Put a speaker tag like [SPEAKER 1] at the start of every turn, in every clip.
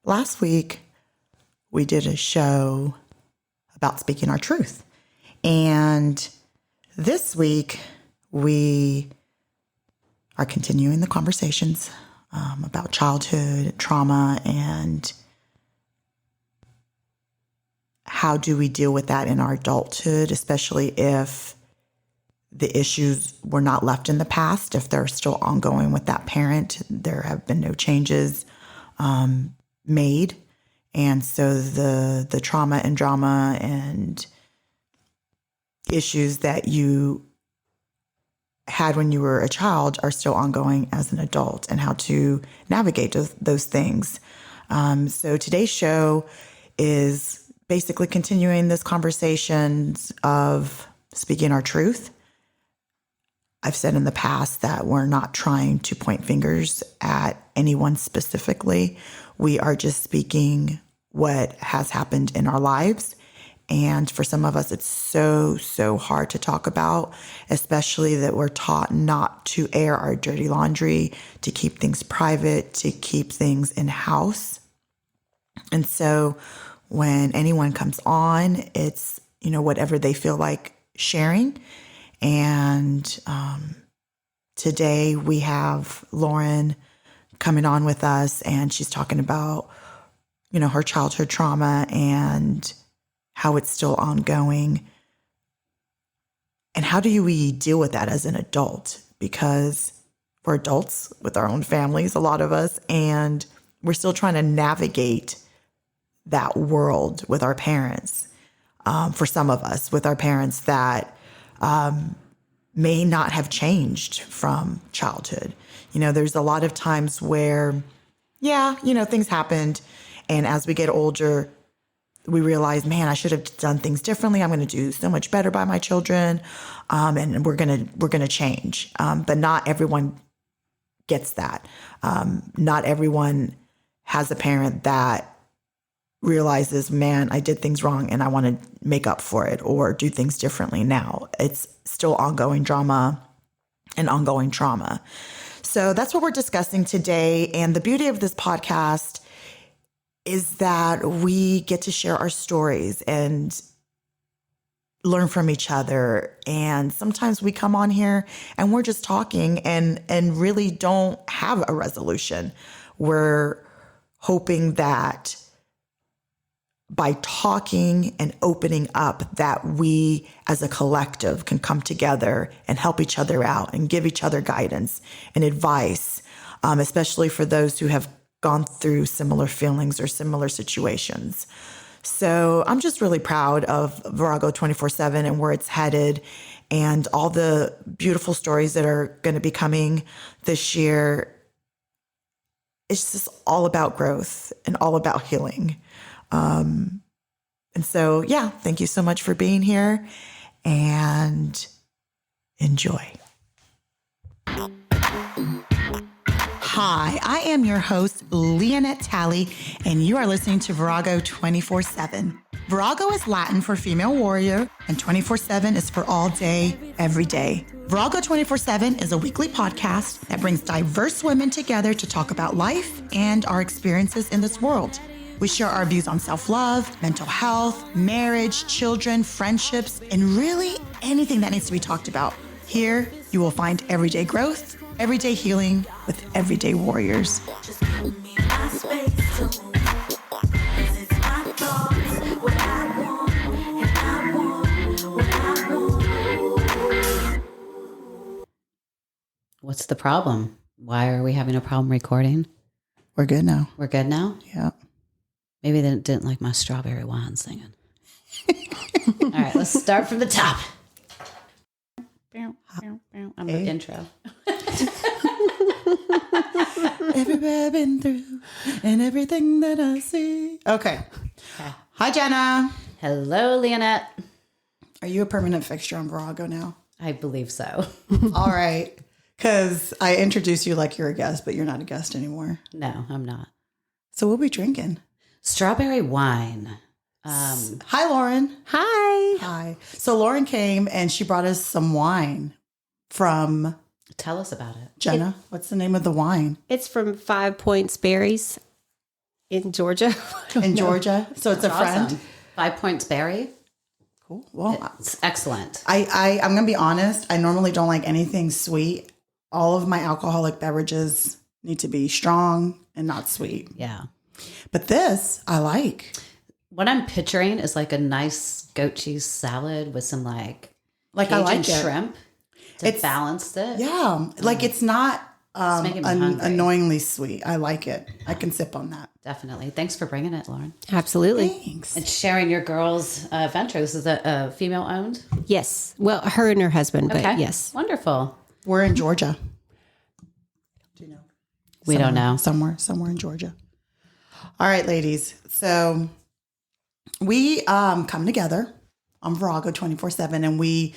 [SPEAKER 1] last week we did a show about speaking our truth. And this week we are continuing the conversations about childhood trauma and how do we deal with that in our adulthood, especially if the issues were not left in the past, if they're still ongoing with that parent, there have been no changes made. And so the trauma and drama and issues that you had when you were a child are still ongoing as an adult, and how to navigate those things. So today's show is basically continuing this conversation of speaking our truth. I've said in the past that we're not trying to point fingers at anyone specifically. We are just speaking what has happened in our lives. And for some of us, it's so hard to talk about, especially that we're taught not to air our dirty laundry, to keep things private, to keep things in-house. And so when anyone comes on, it's, whatever they feel like sharing. And today we have Lauren coming on with us, and she's talking about, her childhood trauma and how it's still ongoing. And how do we deal with that as an adult? Because we're adults with our own families, a lot of us, and we're still trying to navigate that world with our parents. For some of us, with our parents that may not have changed from childhood. There's a lot of times where, things happened. And as we get older, we realize, man, I should have done things differently. I'm going to do so much better by my children. And we're going to change. But not everyone gets that. Not everyone has a parent that realizes, man, I did things wrong and I want to make up for it or do things differently now. It's still ongoing drama and ongoing trauma. So that's what we're discussing today. And the beauty of this podcast is that we get to share our stories and learn from each other. And sometimes we come on here and we're just talking and really don't have a resolution. We're hoping that by talking and opening up, that we as a collective can come together and help each other out and give each other guidance and advice, especially for those who have gone through similar feelings or similar situations. So I'm just really proud of Virago 24/7 and where it's headed, and all the beautiful stories that are going to be coming this year. It's just all about growth and all about healing. And so, thank you so much for being here, and enjoy. Hi, I am your host, Lyanette Talley, and you are listening to Virago 24/7. Virago is Latin for female warrior, and 24/7 is for all day, every day. Virago 24/7 is a weekly podcast that brings diverse women together to talk about life and our experiences in this world. We share our views on self-love, mental health, marriage, children, friendships, and really anything that needs to be talked about. Here, you will find everyday growth, everyday healing with everyday warriors. Just give me my space to move. 'Cause it's my thoughts, what I want, and I want what I want.
[SPEAKER 2] What's the problem? Why are we having a problem recording?
[SPEAKER 1] We're good now.
[SPEAKER 2] We're good now?
[SPEAKER 1] Yeah.
[SPEAKER 2] Maybe they didn't like my strawberry wine singing. All right, let's start from the top. I'm the intro.
[SPEAKER 1] Everywhere I've been through and everything that I see. Okay. Hi, Jenna.
[SPEAKER 2] Hello, Lyanette.
[SPEAKER 1] Are you a permanent fixture on Virago now?
[SPEAKER 2] I believe so.
[SPEAKER 1] All right. Because I introduced you like you're a guest, but you're not a guest anymore.
[SPEAKER 2] No, I'm not.
[SPEAKER 1] So what are we drinking?
[SPEAKER 2] Strawberry wine.
[SPEAKER 1] Hi, Lauren.
[SPEAKER 3] Hi.
[SPEAKER 1] Hi. So Lauren came and she brought us some wine from...
[SPEAKER 2] Tell us about it.
[SPEAKER 1] Jenna, what's the name of the wine?
[SPEAKER 3] It's from 5 Points Berries. in Georgia.
[SPEAKER 1] In Georgia. So it's a friend.
[SPEAKER 2] Awesome. 5 Points Berry.
[SPEAKER 1] Cool. Well,
[SPEAKER 2] It's excellent.
[SPEAKER 1] I'm going to be honest. I normally don't like anything sweet. All of my alcoholic beverages need to be strong and not sweet.
[SPEAKER 2] Yeah.
[SPEAKER 1] But this I like.
[SPEAKER 2] What I'm picturing is like a nice goat cheese salad with some like
[SPEAKER 1] I
[SPEAKER 2] Cajun
[SPEAKER 1] like it.
[SPEAKER 2] shrimp to balance it.
[SPEAKER 1] Yeah. Like it's not
[SPEAKER 2] making me hungry.
[SPEAKER 1] annoyingly sweet. I like it. I can sip on that.
[SPEAKER 2] Definitely. Thanks for bringing it, Lauren.
[SPEAKER 3] Absolutely.
[SPEAKER 1] Thanks.
[SPEAKER 2] And sharing your girls' venture. This is a female owned?
[SPEAKER 3] Yes. Well, her and her husband, but yes.
[SPEAKER 2] Wonderful.
[SPEAKER 1] We're in Georgia. Do you know?
[SPEAKER 2] We don't know.
[SPEAKER 1] Somewhere in Georgia. All right, ladies. So we come together on Virago 24/7 and we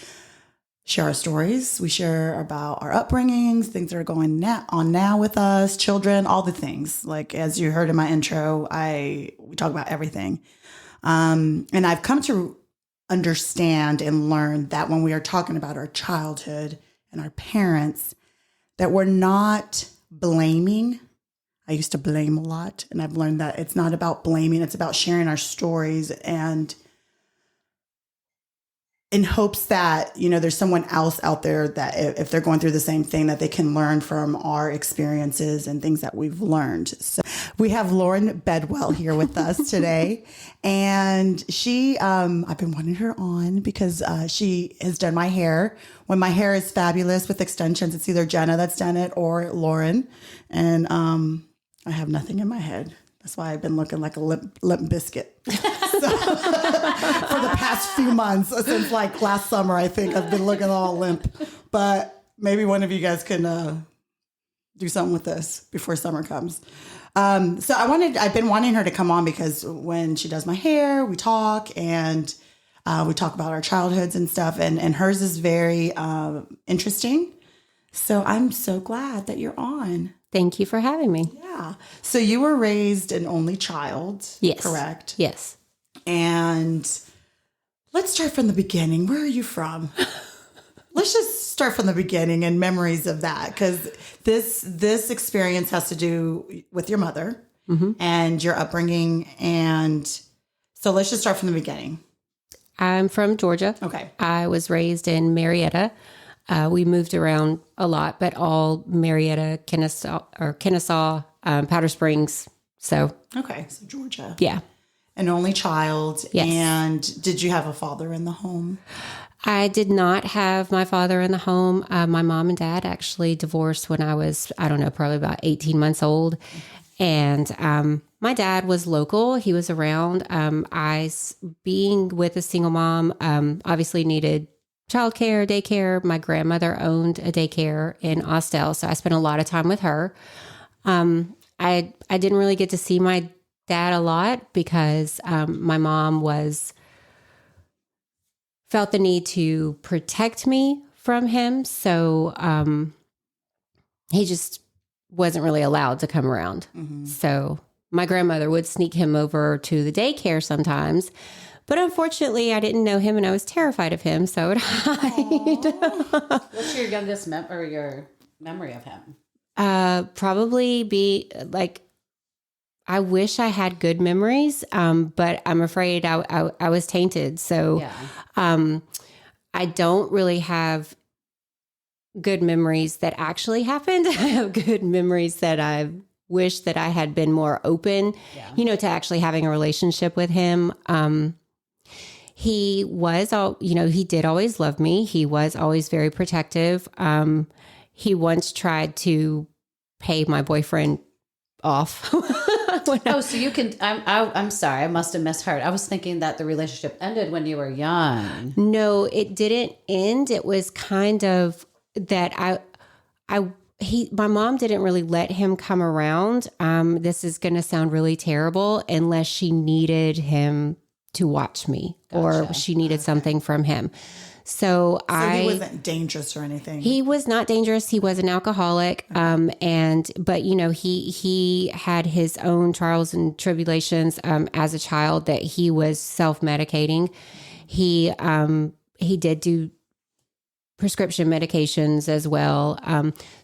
[SPEAKER 1] share our stories. We share about our upbringings, things that are going on now with us, children, all the things. Like as you heard in my intro, we talk about everything. And I've come to understand and learn that when we are talking about our childhood and our parents, that we're not blaming. I used to blame a lot, and I've learned that it's not about blaming. It's about sharing our stories and in hopes that, there's someone else out there that if they're going through the same thing, that they can learn from our experiences and things that we've learned. So we have Lauren Bedwell here with us today. And she, I've been wanting her on because she has done my hair. When my hair is fabulous with extensions, it's either Jenna that's done it or Lauren. And I have nothing in my head. That's why I've been looking like a limp biscuit. For the past few months, since like last summer, I think I've been looking all limp. But maybe one of you guys can do something with this before summer comes. So I've been wanting her to come on because when she does my hair, we talk and we talk about our childhoods and stuff. And hers is very interesting. So I'm so glad that you're on.
[SPEAKER 3] Thank you for having me.
[SPEAKER 1] Yeah. So you were raised an only child.
[SPEAKER 3] Yes.
[SPEAKER 1] Correct?
[SPEAKER 3] Yes.
[SPEAKER 1] And let's start from the beginning. Where are you from? Let's just start from the beginning and memories of that. Because this experience has to do with your mother and your upbringing. And so let's just start from the beginning.
[SPEAKER 3] I'm from Georgia.
[SPEAKER 1] Okay.
[SPEAKER 3] I was raised in Marietta. We moved around a lot, but all Marietta, Kennesaw, Powder Springs. So,
[SPEAKER 1] Okay. So Georgia.
[SPEAKER 3] yeah.
[SPEAKER 1] An only child.
[SPEAKER 3] Yes.
[SPEAKER 1] And did you have a father in the home?
[SPEAKER 3] I did not have my father in the home. My mom and dad actually divorced when I was, probably about 18 months old. And my dad was local. He was around. Being with a single mom, obviously needed childcare, daycare. My grandmother owned a daycare in Austell, so I spent a lot of time with her. I didn't really get to see my dad a lot because my mom felt the need to protect me from him, so he just wasn't really allowed to come around. So my grandmother would sneak him over to the daycare sometimes. But unfortunately, I didn't know him and I was terrified of him, so I would hide.
[SPEAKER 2] What's your youngest your memory of him?
[SPEAKER 3] Probably be like, I wish I had good memories, but I'm afraid I was tainted. So
[SPEAKER 2] Yeah.
[SPEAKER 3] I don't really have good memories that actually happened. I have good memories that I wish that I had been more open, to actually having a relationship with him. He was he did always love me. He was always very protective. He once tried to pay my boyfriend off.
[SPEAKER 2] So you can, I'm sorry, I must have misheard. I was thinking that the relationship ended when you were young.
[SPEAKER 3] No, it didn't end. It was kind of that my mom didn't really let him come around. This is going to sound really terrible unless she needed him to watch me or she needed something from him. So
[SPEAKER 1] he wasn't dangerous or anything.
[SPEAKER 3] He was not dangerous. He was an alcoholic. But he had his own trials and tribulations, as a child that he was self-medicating. He did do prescription medications as well.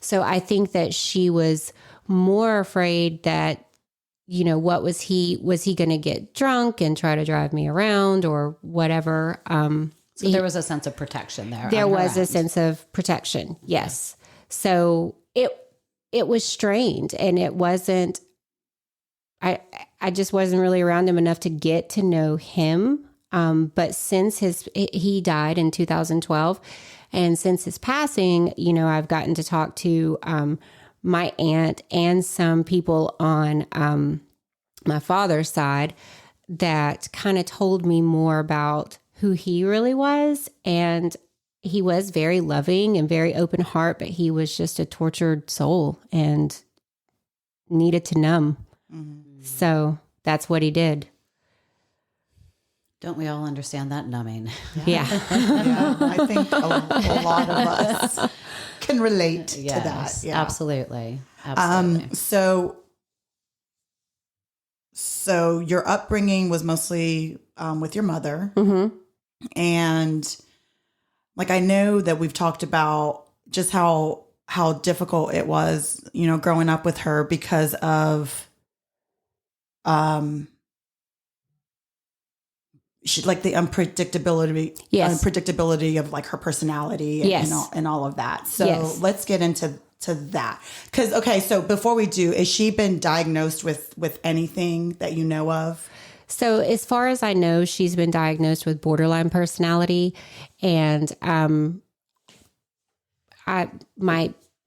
[SPEAKER 3] So I think that she was more afraid that what was he going to get drunk and try to drive me around or whatever?
[SPEAKER 2] So there was a sense of protection there.
[SPEAKER 3] There was a sense of protection. Yes. So it was strained, and it wasn't, I just wasn't really around him enough to get to know him. But since he died in 2012, and since his passing, I've gotten to talk to, my aunt and some people on, my father's side that kind of told me more about who he really was. And he was very loving and very open heart, but he was just a tortured soul and needed to numb. Mm-hmm. So that's what he did.
[SPEAKER 2] Don't we all understand that numbing?
[SPEAKER 3] Yeah.
[SPEAKER 1] Yeah, I think a lot of us can relate to that. Yeah.
[SPEAKER 2] Absolutely.
[SPEAKER 1] So your upbringing was mostly with your mother.
[SPEAKER 3] Mm-hmm.
[SPEAKER 1] And like, I know that we've talked about just how difficult it was, growing up with her because of, she, like the unpredictability of like her personality and all of that. So let's get into that. Cause so before we do, has she been diagnosed with anything that you know of?
[SPEAKER 3] So as far as I know, she's been diagnosed with borderline personality, and my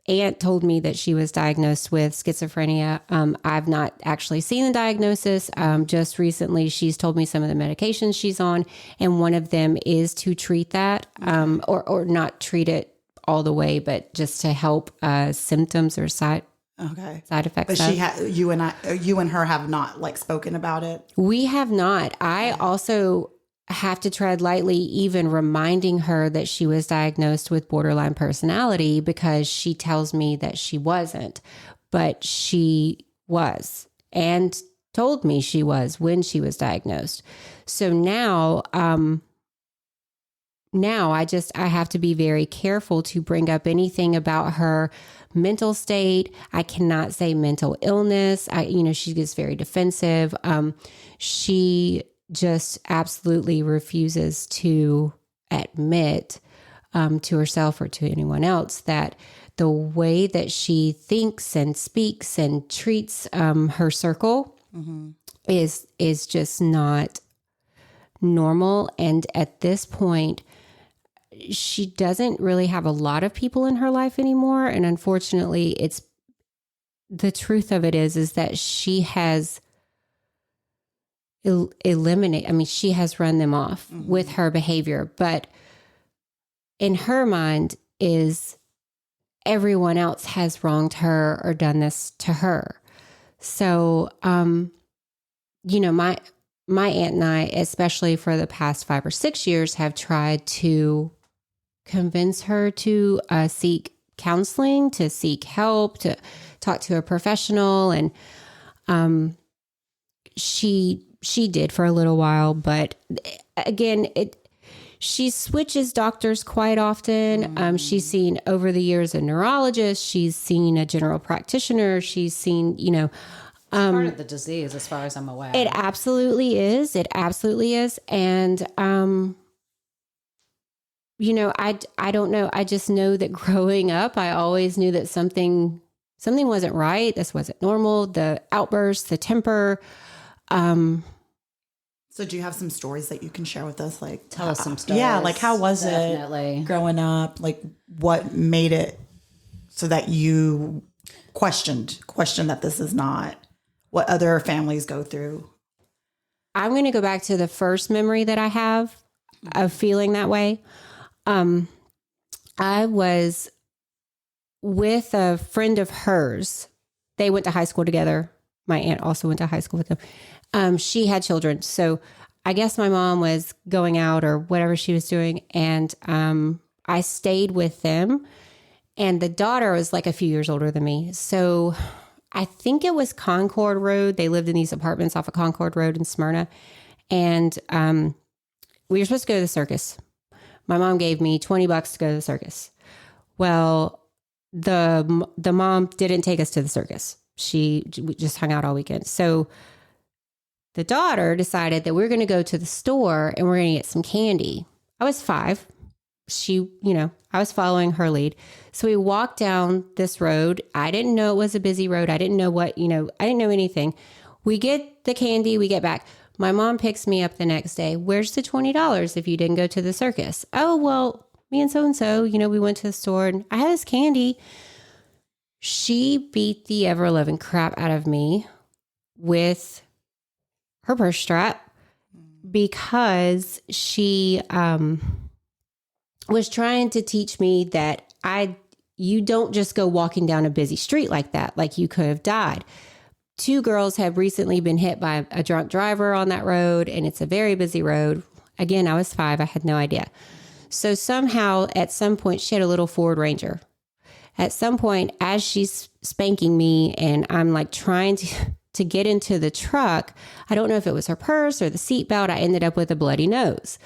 [SPEAKER 3] aunt told me that she was diagnosed with schizophrenia. I've not actually seen the diagnosis. Just recently, she's told me some of the medications she's on, and one of them is to treat that, or not treat it all the way, but just to help symptoms or side effects.
[SPEAKER 1] But you and her have not like spoken about it.
[SPEAKER 3] We have not. I also have to tread lightly, even reminding her that she was diagnosed with borderline personality, because she tells me that she wasn't, but she was, and told me she was when she was diagnosed. So now I have to be very careful to bring up anything about her mental state. I cannot say mental illness. She gets very defensive. She just absolutely refuses to admit to herself or to anyone else that the way that she thinks and speaks and treats her circle is just not normal. And at this point, she doesn't really have a lot of people in her life anymore. And unfortunately, the truth of it is that she has she has run them off with her behavior. But in her mind is everyone else has wronged her or done this to her. So, my aunt and I, especially for the past 5 or 6 years, have tried to convince her to seek counseling, to seek help, to talk to a professional. And she did for a little while, but again, she switches doctors quite often. She's seen over the years a neurologist. She's seen a general practitioner. She's seen,
[SPEAKER 2] part of the disease, as far as I'm aware.
[SPEAKER 3] It absolutely is. It absolutely is. And, I don't know. I just know that growing up, I always knew that something wasn't right. This wasn't normal. The outbursts, the temper.
[SPEAKER 1] So do you have some stories that you can share with us? Like,
[SPEAKER 2] tell us some stories.
[SPEAKER 1] Yeah. Like, how was it growing up? Like, what made it so that you questioned that this is not what other families go through?
[SPEAKER 3] I'm going to go back to the first memory that I have of feeling that way. I was with a friend of hers. They went to high school together. My aunt also went to high school with them. She had children. So I guess my mom was going out or whatever she was doing. And I stayed with them. And the daughter was like a few years older than me. So I think it was Concord Road. They lived in these apartments off of Concord Road in Smyrna. And we were supposed to go to the circus. My mom gave me $20 to go to the circus. Well, the mom didn't take us to the circus. We just hung out all weekend. So the daughter decided that we're going to go to the store and we're going to get some candy. I was 5. I was following her lead. So we walked down this road. I didn't know it was a busy road. I didn't know I didn't know anything. We get the candy, we get back. My mom picks me up the next day. Where's the $20 if you didn't go to the circus? Oh, well, me and so, we went to the store and I had this candy. She beat the ever-loving crap out of me with her purse strap because she was trying to teach me that you don't just go walking down a busy street like that, like you could have died. 2 girls have recently been hit by a drunk driver on that road, and it's a very busy road. Again, I was 5. I had no idea. So somehow, at some point, she had a little Ford Ranger. At some point, as she's spanking me and I'm like trying to get into the truck, I don't know if it was her purse or the seatbelt, I ended up with a bloody nose.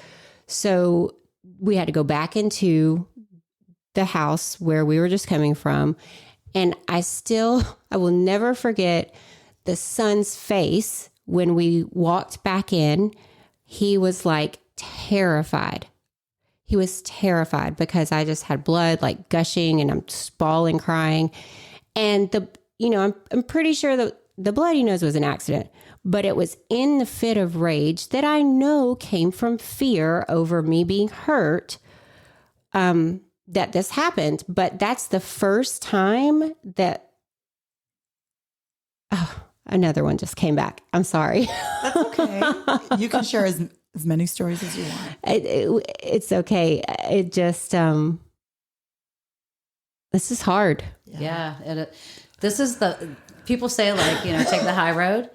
[SPEAKER 3] So we had to go back into the house where we were just coming from. And I will never forget the son's face when we walked back in. He was like terrified. He was terrified because I just had blood like gushing and I'm bawling, crying. And I'm pretty sure that the bloody nose was an accident, but it was in the fit of rage that I know came from fear over me being hurt, that this happened. But that's the first time that, another one just came back. I'm sorry.
[SPEAKER 1] That's okay. You can share as many stories as you want.
[SPEAKER 3] It's okay. It just, this is hard.
[SPEAKER 2] Yeah. This is people say like, take the high road.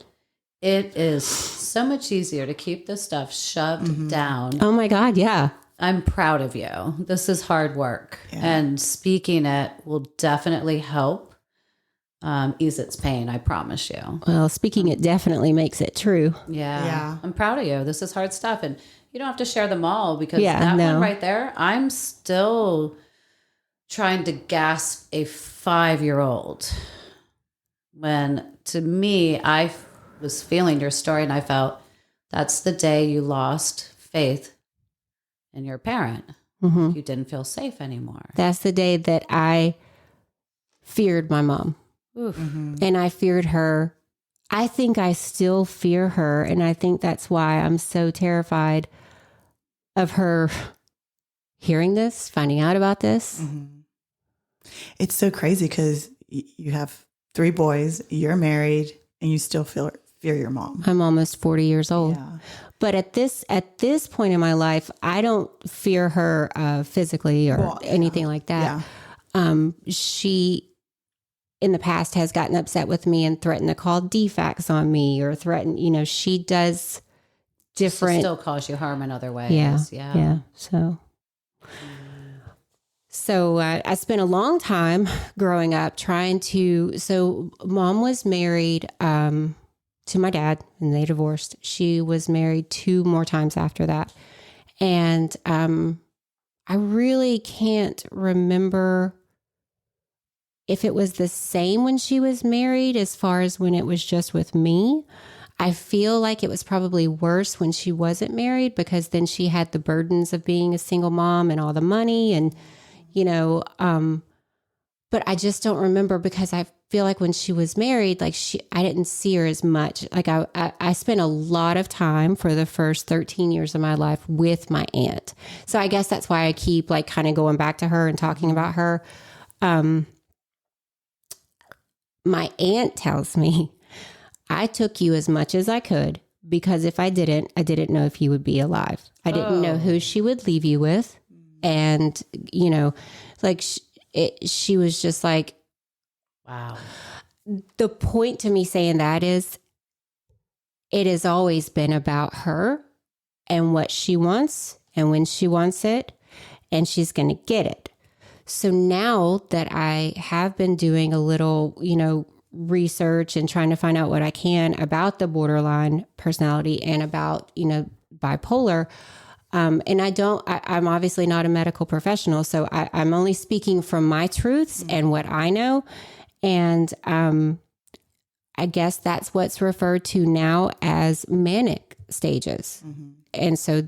[SPEAKER 2] It is so much easier to keep this stuff shoved down.
[SPEAKER 3] Oh my God. Yeah.
[SPEAKER 2] I'm proud of you. This is hard work.
[SPEAKER 1] Yeah.
[SPEAKER 2] And speaking it will definitely help ease its pain. I promise you.
[SPEAKER 3] Well, speaking it definitely makes it true.
[SPEAKER 2] Yeah. I'm proud of you. This is hard stuff. And you don't have to share them all because that one right there, I'm still trying to gasp a 5-year-old. When to me, I was feeling your story and I felt that's the day you lost faith in your parent.
[SPEAKER 3] Mm-hmm.
[SPEAKER 2] You didn't feel safe anymore.
[SPEAKER 3] That's the day that I feared my mom. And I feared her. I think I still fear her. And I think that's why I'm so terrified of her hearing this, finding out about this.
[SPEAKER 1] Mm-hmm. It's so crazy because you have 3 boys, you're married, and you still fear your mom.
[SPEAKER 3] I'm almost 40 years old.
[SPEAKER 1] Yeah.
[SPEAKER 3] But at this point in my life, I don't fear her physically or anything like that.
[SPEAKER 1] Yeah.
[SPEAKER 3] She, in the past, has gotten upset with me and threatened to call DFACs on me or threaten, she does different.
[SPEAKER 2] She still cause you harm in other ways.
[SPEAKER 3] Yeah. So I spent a long time growing up so mom was married to my dad and they divorced. She was married 2 more times after that. And I really can't remember if it was the same when she was married as far as when it was just with me. I feel like it was probably worse when she wasn't married because then she had the burdens of being a single mom and all the money and, but I just don't remember because I feel like when she was married, like I didn't see her as much. Like I spent a lot of time for the first 13 years of my life with my aunt. So I guess that's why I keep like kind of going back to her and talking about her. My aunt tells me, I took you as much as I could because if I didn't know if you would be alive. I didn't know who she would leave you with. And, like she was just like,
[SPEAKER 2] wow.
[SPEAKER 3] The point to me saying that is it has always been about her and what she wants and when she wants it, and she's going to get it. So now that I have been doing a little, research and trying to find out what I can about the borderline personality and about, bipolar, and I'm obviously not a medical professional, so I'm only speaking from my truths and what I know. And I guess that's what's referred to now as manic stages. And so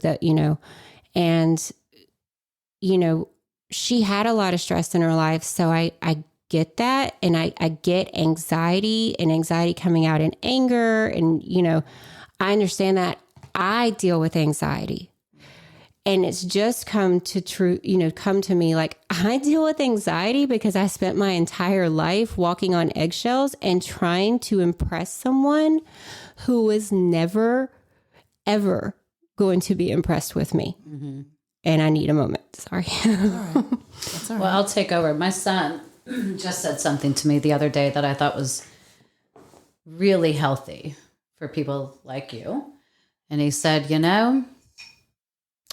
[SPEAKER 3] she had a lot of stress in her life. So I get that. And I get anxiety coming out in anger. And, I understand that. I deal with anxiety. And it's just come to me like I deal with anxiety because I spent my entire life walking on eggshells and trying to impress someone who was never, ever going to be impressed with me. And I need a moment. Sorry.
[SPEAKER 1] That's all right. That's all right.
[SPEAKER 2] Well, I'll take over. My son just said something to me the other day that I thought was really healthy for people like you. And he said,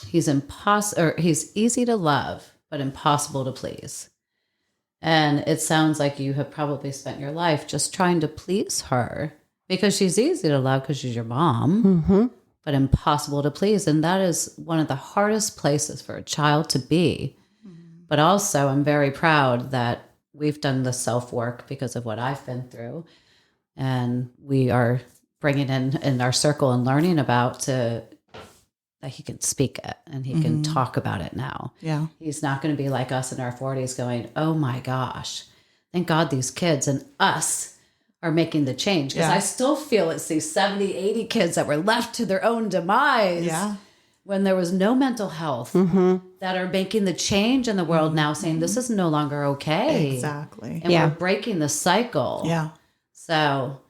[SPEAKER 2] he's easy to love, but impossible to please. And it sounds like you have probably spent your life just trying to please her because she's easy to love because she's your mom, but impossible to please. And that is one of the hardest places for a child to be. But also, I'm very proud that we've done the self-work because of what I've been through. And we are bringing in our circle and learning about that he can speak it and he can talk about it now.
[SPEAKER 1] Yeah.
[SPEAKER 2] He's not going to be like us in our 40s going, oh my gosh, thank God these kids and us are making the change. Because I still feel it's these 70, 80 kids that were left to their own demise when there was no mental health that are making the change in the world now saying this is no longer okay.
[SPEAKER 1] Exactly.
[SPEAKER 2] And we're breaking the cycle.
[SPEAKER 1] Yeah.
[SPEAKER 2] So...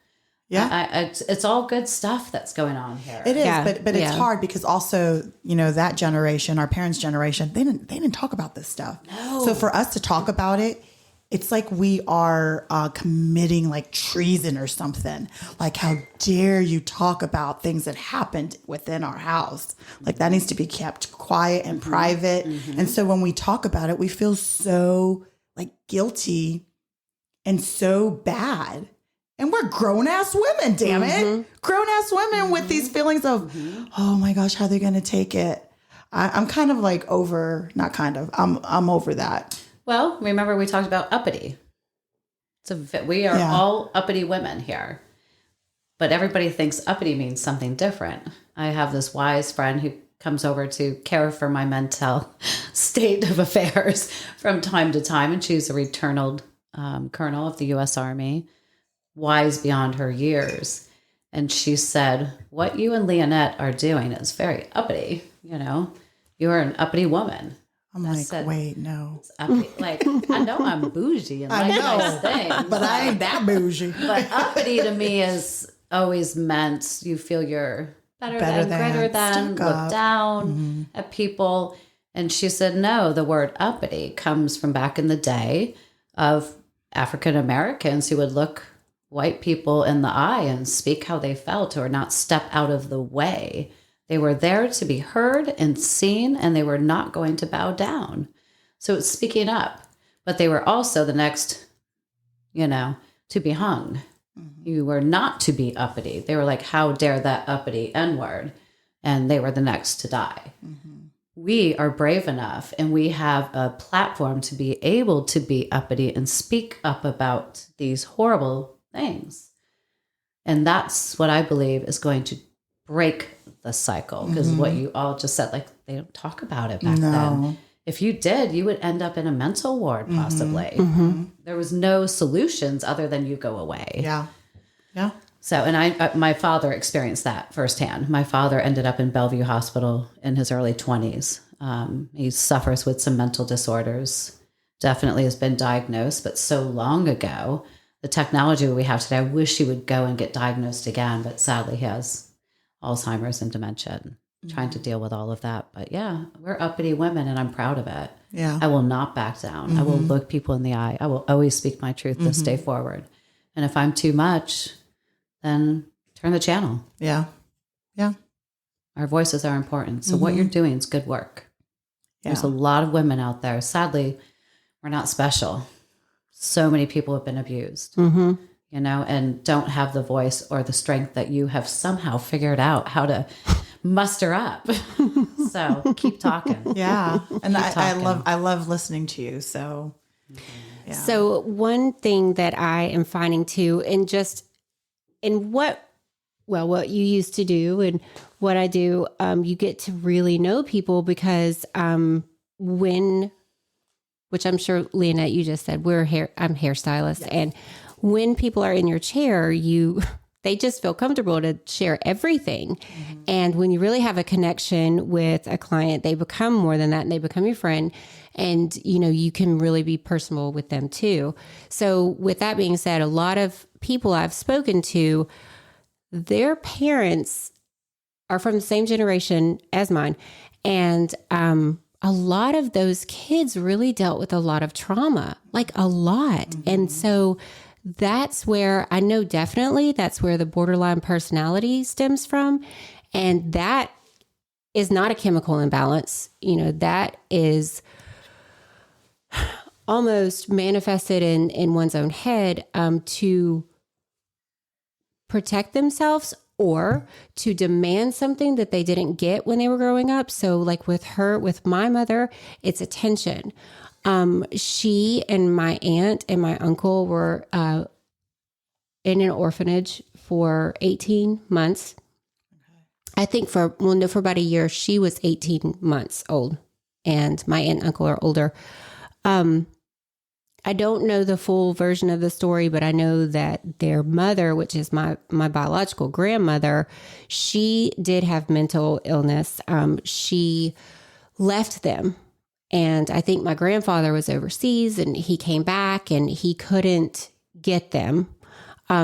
[SPEAKER 2] it's all good stuff that's going on here.
[SPEAKER 1] It is, but it's hard because also, that generation, our parents' generation, they didn't talk about this stuff.
[SPEAKER 2] No.
[SPEAKER 1] So for us to talk about it, it's like we are committing like treason or something. Like, how dare you talk about things that happened within our house? Like that needs to be kept quiet and private. And so when we talk about it, we feel so like guilty and so bad. And we're grown-ass women, damn it. Grown-ass women with these feelings of, oh my gosh, how are they going to take it? I'm kind of like over, not kind of, I'm over that.
[SPEAKER 2] Well, remember we talked about uppity. We are all uppity women here. But everybody thinks uppity means something different. I have this wise friend who comes over to care for my mental state of affairs from time to time. And she's a returned colonel of the U.S. Army. Wise beyond her years. And she said, what you and Lyanette are doing is very uppity. You're an uppity woman.
[SPEAKER 1] I'm wait, no.
[SPEAKER 2] It's uppity. Like, I know I'm bougie and like nice things.
[SPEAKER 1] But I ain't that bougie.
[SPEAKER 2] But uppity to me has always meant you feel you're better than, greater than, look down at people. And she said, no, the word uppity comes from back in the day of African Americans who would look white people in the eye and speak how they felt or not step out of the way. They were there to be heard and seen, and they were not going to bow down. So it's speaking up, but they were also the next, to be hung. You were not to be uppity. They were like, how dare that uppity N-word? And they were the next to die. We are brave enough and we have a platform to be able to be uppity and speak up about these horrible things. And that's what I believe is going to break the cycle. Because what you all just said, like, they don't talk about it back then. If you did, you would end up in a mental ward possibly. There was no solutions other than you go away.
[SPEAKER 1] Yeah.
[SPEAKER 2] So, and my father experienced that firsthand. My father ended up in Bellevue Hospital in his early 20s. He suffers with some mental disorders. Definitely has been diagnosed, but so long ago. The technology we have today, I wish he would go and get diagnosed again, but sadly he has Alzheimer's and dementia and trying to deal with all of that. But yeah, we're uppity women and I'm proud of it.
[SPEAKER 1] Yeah.
[SPEAKER 2] I will not back down. I will look people in the eye. I will always speak my truth this day forward. And if I'm too much, then turn the channel.
[SPEAKER 1] Yeah. Yeah.
[SPEAKER 2] Our voices are important. So what you're doing is good work.
[SPEAKER 1] Yeah.
[SPEAKER 2] There's a lot of women out there. Sadly, we're not special. So many people have been abused, and don't have the voice or the strength that you have somehow figured out how to muster up. So keep talking.
[SPEAKER 1] Yeah. And I love listening to you. So,
[SPEAKER 3] So one thing that I am finding too, and just what you used to do and what I do, you get to really know people because which I'm sure, Lyanette, you just said, I'm hairstylist. Yes. And when people are in your chair, they just feel comfortable to share everything. Mm-hmm. And when you really have a connection with a client, they become more than that and they become your friend. And, you can really be personal with them too. So with that being said, a lot of people I've spoken to, their parents are from the same generation as mine. And, a lot of those kids really dealt with a lot of trauma, like a lot. Mm-hmm. And so that's where I know definitely that's where the borderline personality stems from. And that is not a chemical imbalance. That is almost manifested in one's own head to protect themselves or to demand something that they didn't get when they were growing up. So like with my mother, it's attention. She and my aunt and my uncle were in an orphanage for 18 months. Okay. I think for about a year, she was 18 months old and my aunt and uncle are older. I don't know the full version of the story, but I know that their mother, which is my biological grandmother, she did have mental illness. She left them. And I think my grandfather was overseas and he came back and he couldn't get them.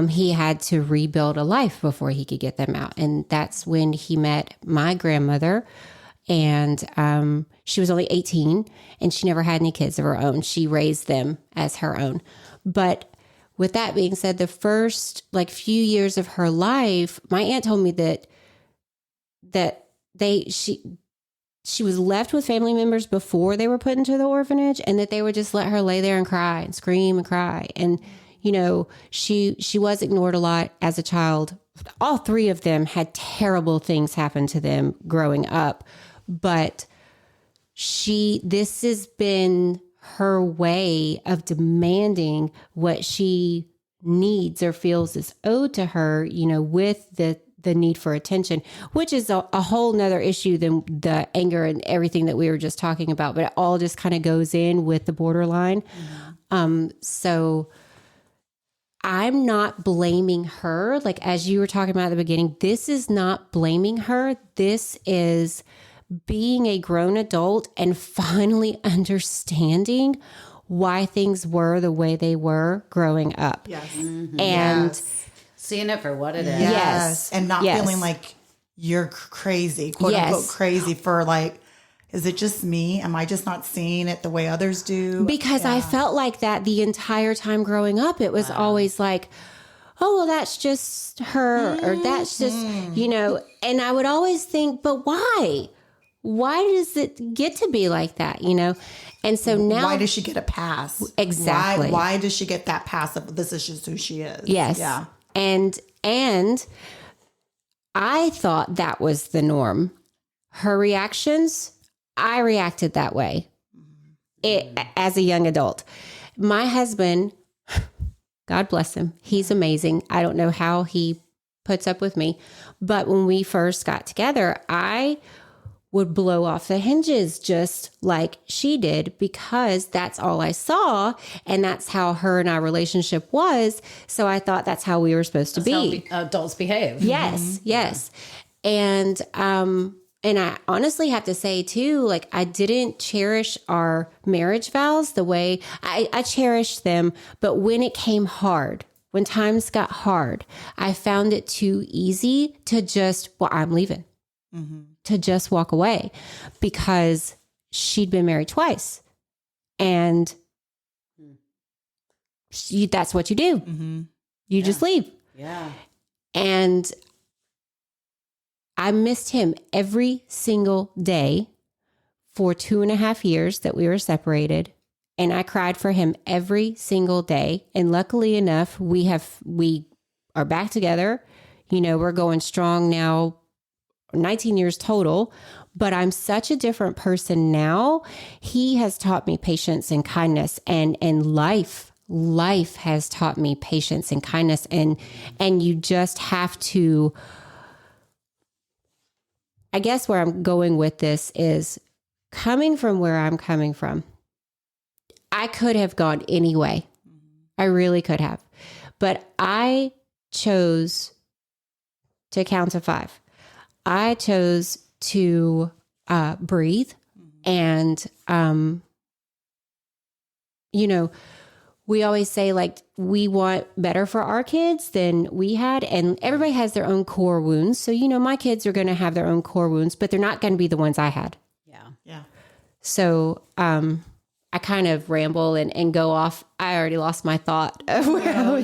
[SPEAKER 3] He had to rebuild a life before he could get them out. And that's when he met my grandmother. And she was only 18 and she never had any kids of her own. She raised them as her own. But with that being said, the first few years of her life, my aunt told me that she was left with family members before they were put into the orphanage and that they would just let her lay there and cry and scream and cry. And, she was ignored a lot as a child. All three of them had terrible things happen to them growing up. But this has been her way of demanding what she needs or feels is owed to her, with the need for attention, which is a whole nother issue than the anger and everything that we were just talking about. But it all just kind of goes in with the borderline. Mm-hmm. So I'm not blaming her. Like, as you were talking about at the beginning, this is not blaming her. This is being a grown adult and finally understanding why things were the way they were growing up.
[SPEAKER 1] Yes.
[SPEAKER 2] Mm-hmm.
[SPEAKER 3] And
[SPEAKER 2] seeing it for what it is.
[SPEAKER 1] Yes. And not feeling like you're crazy, quote unquote crazy for is it just me? Am I just not seeing it the way others do?
[SPEAKER 3] Because I felt like that the entire time growing up. It was always like, oh, well, that's just her, or that's just, and I would always think, but why? Why does it get to be like that, And so now,
[SPEAKER 1] why does she get a pass?
[SPEAKER 3] Exactly.
[SPEAKER 1] Why does she get that pass of this is just who she is?
[SPEAKER 3] Yes. Yeah. And I thought that was the norm. Her reactions, I reacted that way as a young adult. My husband, God bless him, he's amazing. I don't know how he puts up with me. But when we first got together, I would blow off the hinges just like she did because that's all I saw. And that's how her and our relationship was. So I thought that's how we were supposed to be.
[SPEAKER 2] How adults behave.
[SPEAKER 3] Yes, mm-hmm. Yes. And I honestly have to say too, I didn't cherish our marriage vows the way I cherished them. But when it came hard, when times got hard, I found it too easy to just, I'm leaving. Mm-hmm. To just walk away because she'd been married twice and that's what you do. Mm-hmm. You just leave.
[SPEAKER 2] Yeah.
[SPEAKER 3] And I missed him every single day for 2.5 years that we were separated. And I cried for him every single day. And luckily enough, we are back together. We're going strong now. 19 years total, but I'm such a different person now. He has taught me patience and kindness and life life has taught me patience and kindness, and you just have to, I guess where I'm going with this is coming from where I'm coming from. I could have gone any way. I really could have, but I chose to count to 5. I chose to breathe. And, we always say like we want better for our kids than we had. And everybody has their own core wounds. So, my kids are going to have their own core wounds, but they're not going to be the ones I had.
[SPEAKER 2] Yeah.
[SPEAKER 1] Yeah.
[SPEAKER 3] So, I kind of ramble and go off. I already lost my thought.
[SPEAKER 1] You're not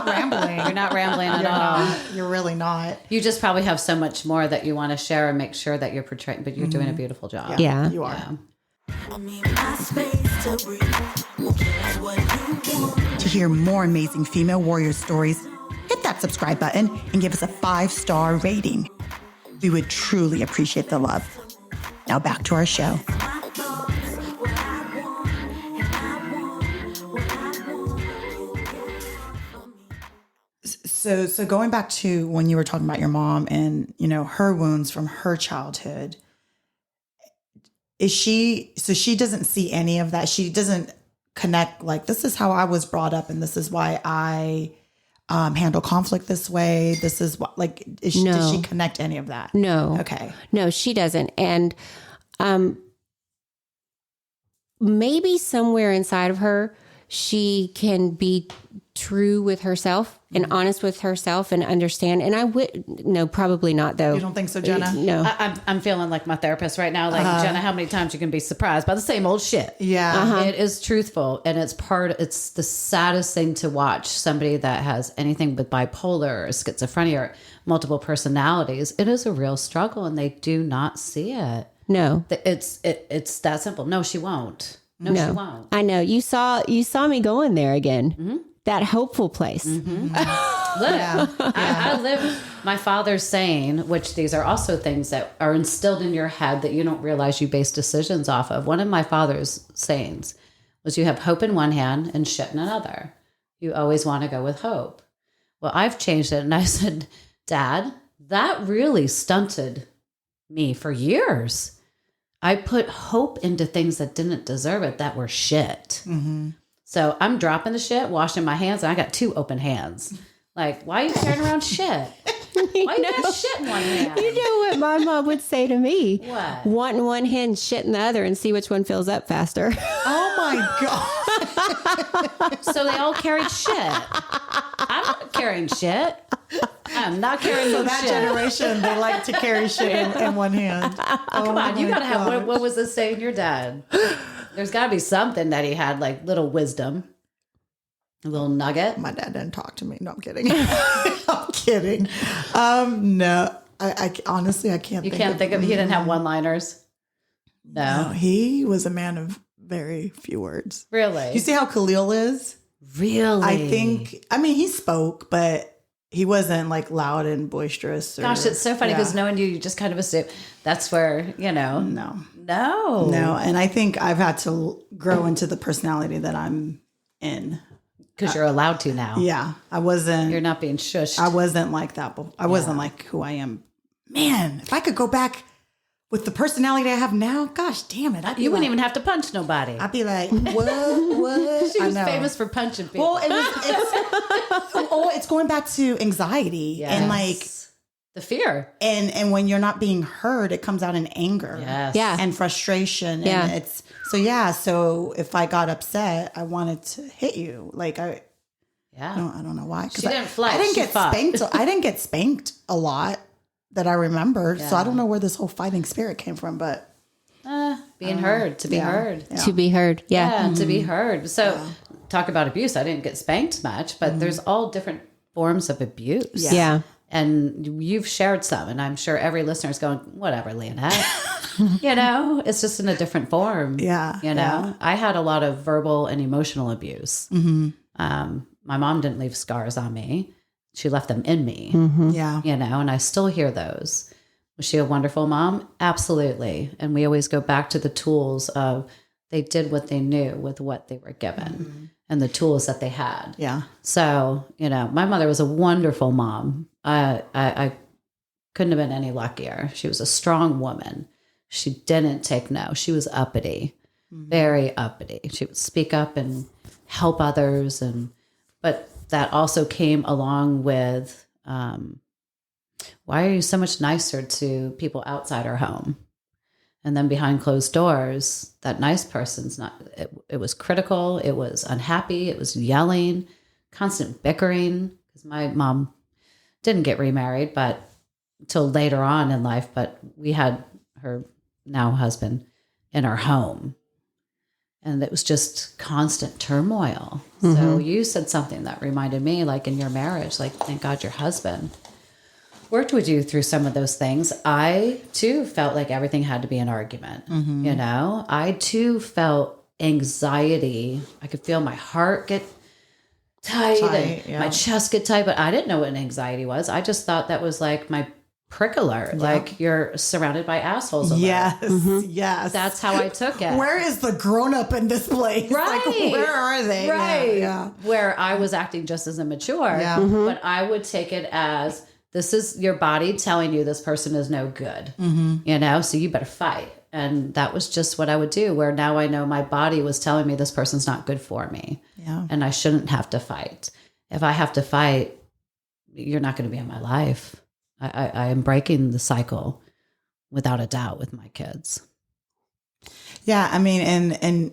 [SPEAKER 1] rambling.
[SPEAKER 2] You're not rambling at all.
[SPEAKER 1] You're really not.
[SPEAKER 2] You just probably have so much more that you want to share and make sure that you're portraying, but you're doing a beautiful job.
[SPEAKER 3] Yeah.
[SPEAKER 1] You are. To hear more amazing female warrior stories, hit that subscribe button and give us a 5-star rating. We would truly appreciate the love. Now back to our show. So going back to when you were talking about your mom and, her wounds from her childhood, she doesn't see any of that. She doesn't connect like, this is how I was brought up and this is why I handle conflict this way. This is what, does she connect any of that?
[SPEAKER 3] No.
[SPEAKER 1] Okay.
[SPEAKER 3] No, she doesn't. And maybe somewhere inside of her, she can be true with herself and honest with herself and understand. And no, probably not though.
[SPEAKER 1] You don't think so, Jenna?
[SPEAKER 3] No.
[SPEAKER 2] I'm feeling like my therapist right now. Like, Jenna, how many times you can be surprised by the same old shit?
[SPEAKER 1] Yeah.
[SPEAKER 2] It is truthful. And it's the saddest thing to watch somebody that has anything but bipolar or schizophrenia or multiple personalities. It is a real struggle and they do not see it.
[SPEAKER 3] No.
[SPEAKER 2] It's that simple. No, she won't. No, she won't.
[SPEAKER 3] I know. You saw me going there again. Mm-hmm. That hopeful place.
[SPEAKER 2] Mm-hmm. Look, I live my father's saying, which these are also things that are instilled in your head that you don't realize you base decisions off of. One of my father's sayings was, you have hope in one hand and shit in another. You always want to go with hope. Well, I've changed it. And I said, Dad, that really stunted me for years. I put hope into things that didn't deserve it, that were shit. Mm-hmm. So I'm dropping the shit, washing my hands, and I got 2 open hands. Like, why are you carrying around shit? Why you got shit in one hand?
[SPEAKER 3] You know what my mom would say to me?
[SPEAKER 2] What?
[SPEAKER 3] Want in one hand, shit in the other, and see which one fills up faster.
[SPEAKER 1] Oh my God.
[SPEAKER 2] So they all carried shit. I'm not carrying shit. I'm not carrying no
[SPEAKER 1] that
[SPEAKER 2] shit.
[SPEAKER 1] generation, they like to carry shit in one hand.
[SPEAKER 2] Come on, you gotta have, what was this saying your dad? There's gotta be something that he had, like little wisdom. A little nugget.
[SPEAKER 1] My dad didn't talk to me. No, I'm kidding. I'm kidding. No, I honestly, I can't.
[SPEAKER 2] You can't think of. He didn't have one-liners. No,
[SPEAKER 1] he was a man of very few words.
[SPEAKER 2] Really?
[SPEAKER 1] You see how Khalil is?
[SPEAKER 2] Really?
[SPEAKER 1] I think. I mean, he spoke, but he wasn't like loud and boisterous.
[SPEAKER 2] Gosh, it's so funny because knowing you just kind of assume that's where
[SPEAKER 1] No. And I think I've had to grow into the personality that I'm in.
[SPEAKER 2] Because you're allowed to now.
[SPEAKER 1] Yeah. I wasn't.
[SPEAKER 2] You're not being shushed.
[SPEAKER 1] I wasn't like that. I wasn't like who I am. Man, if I could go back with the personality I have now, gosh damn it.
[SPEAKER 2] You wouldn't even have to punch nobody.
[SPEAKER 1] I'd be like, what?
[SPEAKER 2] She was famous for punching people.
[SPEAKER 1] Well, it's going back to anxiety and like
[SPEAKER 2] the fear.
[SPEAKER 1] And when you're not being heard, it comes out in anger.
[SPEAKER 2] Yes.
[SPEAKER 3] Yeah.
[SPEAKER 1] And frustration.
[SPEAKER 3] Yeah.
[SPEAKER 1] And so if I got upset, I wanted to hit you. Like I don't know why.
[SPEAKER 2] She didn't flex.
[SPEAKER 1] I didn't get spanked. I didn't get spanked a lot that I remember. Yeah. So I don't know where this whole fighting spirit came from, but
[SPEAKER 2] being heard, to be heard.
[SPEAKER 3] Yeah. To be heard. Yeah.
[SPEAKER 2] To be heard. So talk about abuse. I didn't get spanked much, but there's all different forms of abuse.
[SPEAKER 3] Yeah.
[SPEAKER 2] And you've shared some, and I'm sure every listener is going, whatever, Lyanette. It's just in a different form.
[SPEAKER 1] Yeah.
[SPEAKER 2] I had a lot of verbal and emotional abuse. Mm-hmm. My mom didn't leave scars on me. She left them in me.
[SPEAKER 3] Mm-hmm.
[SPEAKER 1] Yeah.
[SPEAKER 2] And I still hear those. Was she a wonderful mom? Absolutely. And we always go back to the tools of they did what they knew with what they were given. Mm-hmm. and the tools that they had.
[SPEAKER 1] Yeah.
[SPEAKER 2] So, my mother was a wonderful mom. I couldn't have been any luckier. She was a strong woman. She didn't take no. She was uppity, very uppity. She would speak up and help others. But that also came along with, why are you so much nicer to people outside our home? And then behind closed doors, that nice person's not, it was critical. It was unhappy. It was yelling, constant bickering. Because my mom didn't get remarried, but until later on in life, but we had her now husband in our home. And it was just constant turmoil. So you said something that reminded me, like in your marriage, like, thank God your husband worked with you through some of those things. I too felt like everything had to be an argument. I too felt anxiety. I could feel my heart get tight and my chest get tight, but I didn't know what anxiety was. I just thought that was like my prick alert, like you're surrounded by assholes alert.
[SPEAKER 1] Yes.
[SPEAKER 2] That's how I took it.
[SPEAKER 1] Where is the grown up in this place?
[SPEAKER 2] Right.
[SPEAKER 1] Like, where are they?
[SPEAKER 2] Right.
[SPEAKER 1] Yeah.
[SPEAKER 2] Where I was acting just as immature, but I would take it as, this is your body telling you this person is no good, so you better fight. And that was just what I would do, where now I know my body was telling me this person's not good for me.
[SPEAKER 1] Yeah.
[SPEAKER 2] And I shouldn't have to fight. If I have to fight, you're not going to be in my life. I am breaking the cycle without a doubt with my kids.
[SPEAKER 1] Yeah. I mean, and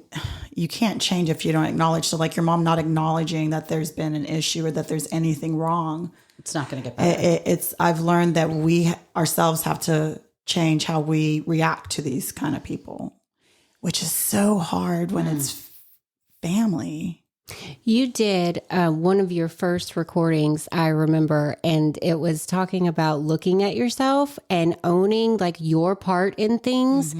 [SPEAKER 1] you can't change if you don't acknowledge. So like your mom not acknowledging that there's been an issue or that there's anything wrong.
[SPEAKER 2] It's not going to get better.
[SPEAKER 1] I've learned that we ourselves have to change how we react to these kind of people, which is so hard when it's family.
[SPEAKER 3] You did one of your first recordings, I remember, and it was talking about looking at yourself and owning like your part in things.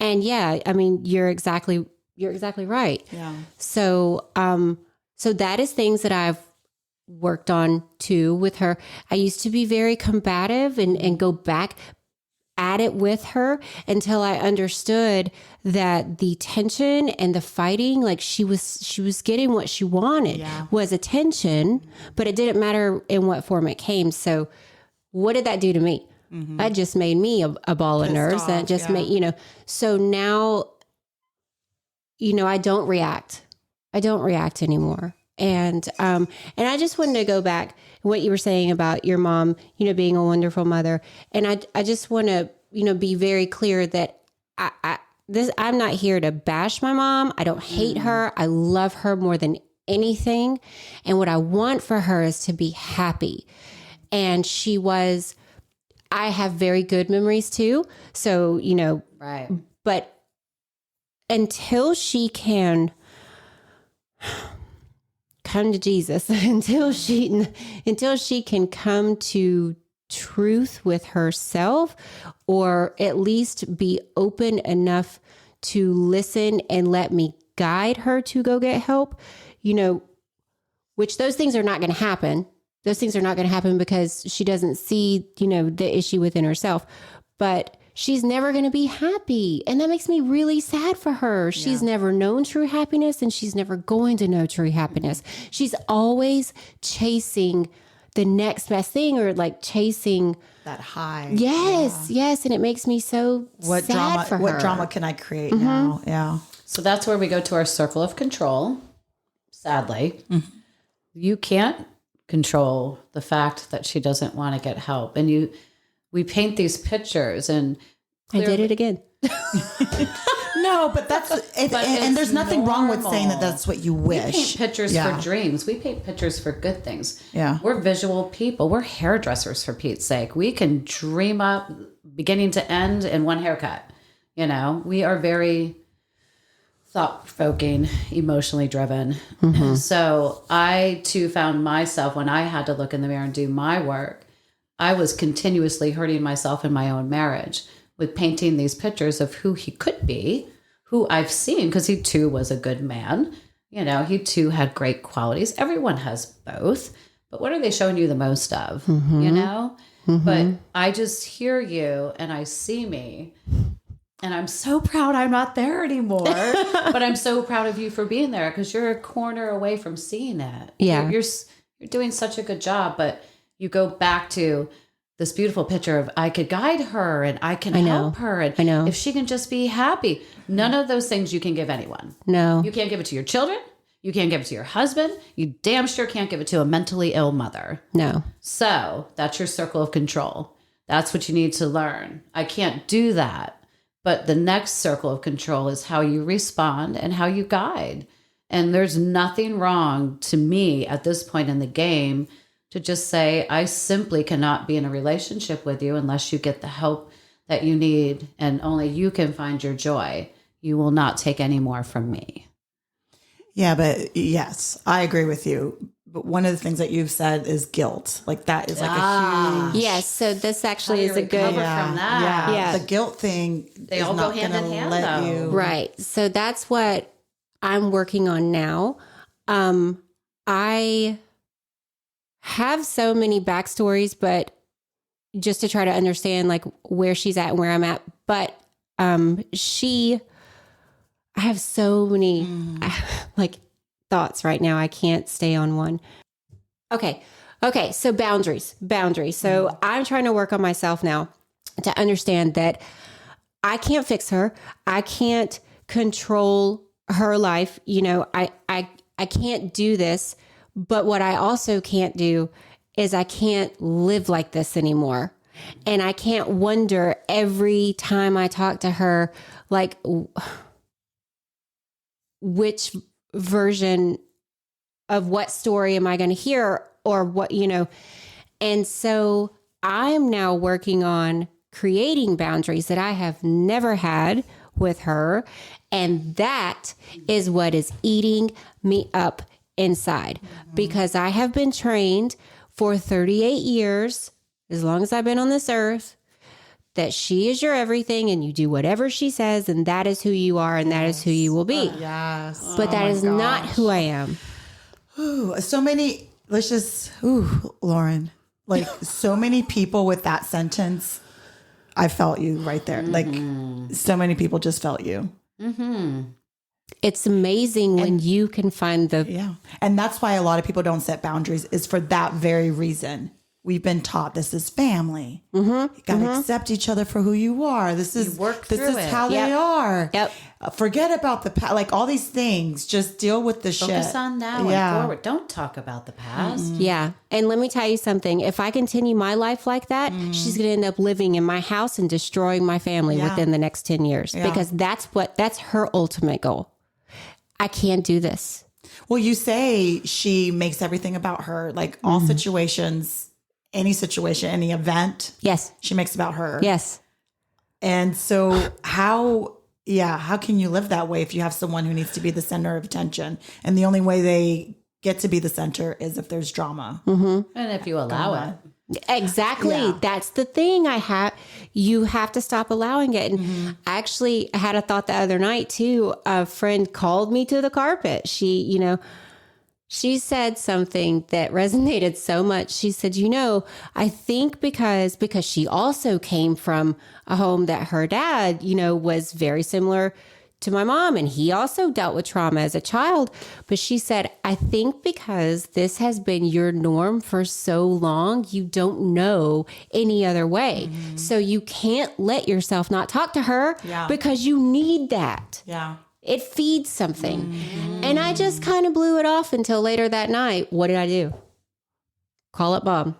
[SPEAKER 3] And yeah, I mean, you're exactly right.
[SPEAKER 1] Yeah.
[SPEAKER 3] So, so that is things that I've worked on too with her. I used to be very combative and go back at it with her until I understood that the tension and the fighting, like she was getting what she wanted was attention, but it didn't matter in what form it came. So what did that do to me? That just made me a ball of nerves. That just made, so now, I don't react. I don't react anymore. And I just wanted to go back what you were saying about your mom, being a wonderful mother. And I just want to, be very clear that I'm not here to bash my mom. I don't hate her. I love her more than anything. And what I want for her is to be happy. And I have very good memories too. So,
[SPEAKER 2] right.
[SPEAKER 3] But until she can come to Jesus, until she can come to truth with herself, or at least be open enough to listen and let me guide her to go get help, which those things are not going to happen. Those things are not going to happen because she doesn't see, the issue within herself, but she's never going to be happy. And that makes me really sad for her. She's never known true happiness, and she's never going to know true happiness. She's always chasing the next best thing, or like chasing
[SPEAKER 1] that high.
[SPEAKER 3] Yes. And it makes me so sad for her.
[SPEAKER 1] What drama can I create now? Yeah.
[SPEAKER 2] So that's where we go to our circle of control. Sadly, you can't control the fact that she doesn't want to get help. And we paint these pictures, and
[SPEAKER 3] I did it again.
[SPEAKER 1] No, but that's and there's nothing wrong with saying that that's what you wish.
[SPEAKER 2] We paint pictures for dreams. We paint pictures for good things.
[SPEAKER 1] Yeah.
[SPEAKER 2] We're visual people. We're hairdressers, for Pete's sake. We can dream up beginning to end in one haircut. We are very thought-provoking, emotionally driven. So I too found myself, when I had to look in the mirror and do my work, I was continuously hurting myself in my own marriage with painting these pictures of who he could be, who I've seen, because he too was a good man. He too had great qualities. Everyone has both, but what are they showing you the most of? But I just hear you and I see me, And I'm so proud I'm not there anymore. But I'm so proud of you for being there because you're a corner away from seeing it.
[SPEAKER 3] Yeah.
[SPEAKER 2] You're doing such a good job, but you go back to this beautiful picture of I could guide her and I can help her. And
[SPEAKER 3] I know.
[SPEAKER 2] If she can just be happy, none of those things you can give anyone.
[SPEAKER 3] No.
[SPEAKER 2] You can't give it to your children. You can't give it to your husband. You damn sure can't give it to a mentally ill mother.
[SPEAKER 3] No.
[SPEAKER 2] So that's your circle of control. That's what you need to learn. I can't do that. But the next circle of control is how you respond and how you guide. And there's nothing wrong to me at this point in the game to just say, I simply cannot be in a relationship with you unless you get the help that you need and only you can find your joy. You will not take any more from me.
[SPEAKER 1] Yeah, but yes, I agree with you. But one of the things that you've said is guilt. Like that is like a huge.
[SPEAKER 3] Yes. So this actually is a good.
[SPEAKER 2] From that.
[SPEAKER 1] Yeah. The guilt thing.
[SPEAKER 2] They all go hand in hand, though.
[SPEAKER 3] Right. So that's what I'm working on now. I have so many backstories, but just to try to understand like where she's at and where I'm at. But I have so many like thoughts right now. I can't stay on one. Okay. So boundaries. So I'm trying to work on myself now to understand that I can't fix her. I can't control her life. You know, I can't do this. But what I also can't do is I can't live like this anymore. And I can't wonder every time I talk to her, like, which version of what story am I going to hear or what, you know? And so I'm now working on creating boundaries that I have never had with her. And that is what is eating me up inside because I have been trained for 38 years, as long as I've been on this earth, that she is your everything and you do whatever she says and that is who you are and that is who you will be.
[SPEAKER 1] Yes.
[SPEAKER 3] But that is not who I am.
[SPEAKER 1] Ooh, so many, Lauren, like so many people with that sentence, I felt you right there. Like so many people just felt you.
[SPEAKER 3] It's amazing when you can find the...
[SPEAKER 1] Yeah. And that's why a lot of people don't set boundaries is for that very reason. We've been taught this is family. You got to accept each other for who you are. This is how they are.
[SPEAKER 3] Yep.
[SPEAKER 1] Forget about the past. Like all these things. Just deal with the shit.
[SPEAKER 2] Focus on now and forward. Don't talk about the past.
[SPEAKER 3] Yeah. And let me tell you something. If I continue my life like that, she's going to end up living in my house and destroying my family within the next 10 years because that's her ultimate goal. I can't do this.
[SPEAKER 1] Well, you say she makes everything about her, like all situations, any situation, any event.
[SPEAKER 3] Yes.
[SPEAKER 1] She makes about her.
[SPEAKER 3] Yes.
[SPEAKER 1] And so how can you live that way if you have someone who needs to be the center of attention? And the only way they get to be the center is if there's drama.
[SPEAKER 2] And if you allow it.
[SPEAKER 3] Exactly. Yeah. That's the thing you have to stop allowing it. And I actually had a thought the other night too. A friend called me to the carpet. She said something that resonated so much. She said, I think because she also came from a home that her dad, was very similar to my mom. And he also dealt with trauma as a child. But she said, I think because this has been your norm for so long, you don't know any other way. So you can't let yourself not talk to her because you need that.
[SPEAKER 1] Yeah.
[SPEAKER 3] It feeds something. And I just kind of blew it off until later that night. What did I do? Call up Mom.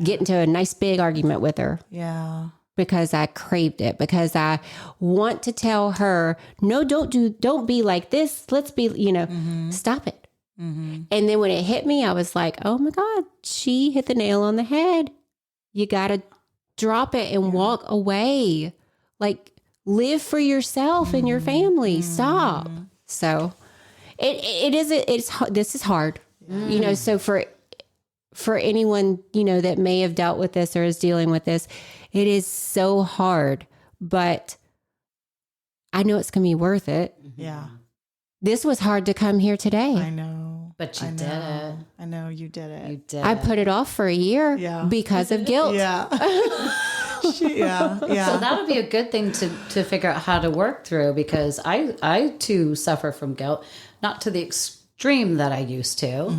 [SPEAKER 3] Get into a nice big argument with her.
[SPEAKER 1] Yeah.
[SPEAKER 3] Because I craved it, because I want to tell her, no, don't be like this. Let's be, stop it. And then when it hit me, I was like, oh my God, she hit the nail on the head. You got to drop it and walk away. Like live for yourself and your family. Stop. So this is hard, so for anyone, that may have dealt with this or is dealing with this, it is so hard, but I know it's going to be worth it.
[SPEAKER 1] Yeah.
[SPEAKER 3] This was hard to come here today.
[SPEAKER 1] I know.
[SPEAKER 2] But you did it.
[SPEAKER 1] I know you did it.
[SPEAKER 2] You did.
[SPEAKER 3] I put it off for a year because of guilt.
[SPEAKER 1] Yeah. Yeah.
[SPEAKER 2] So that'll be a good thing to figure out how to work through, because I too suffer from guilt, not to the extreme that I used to,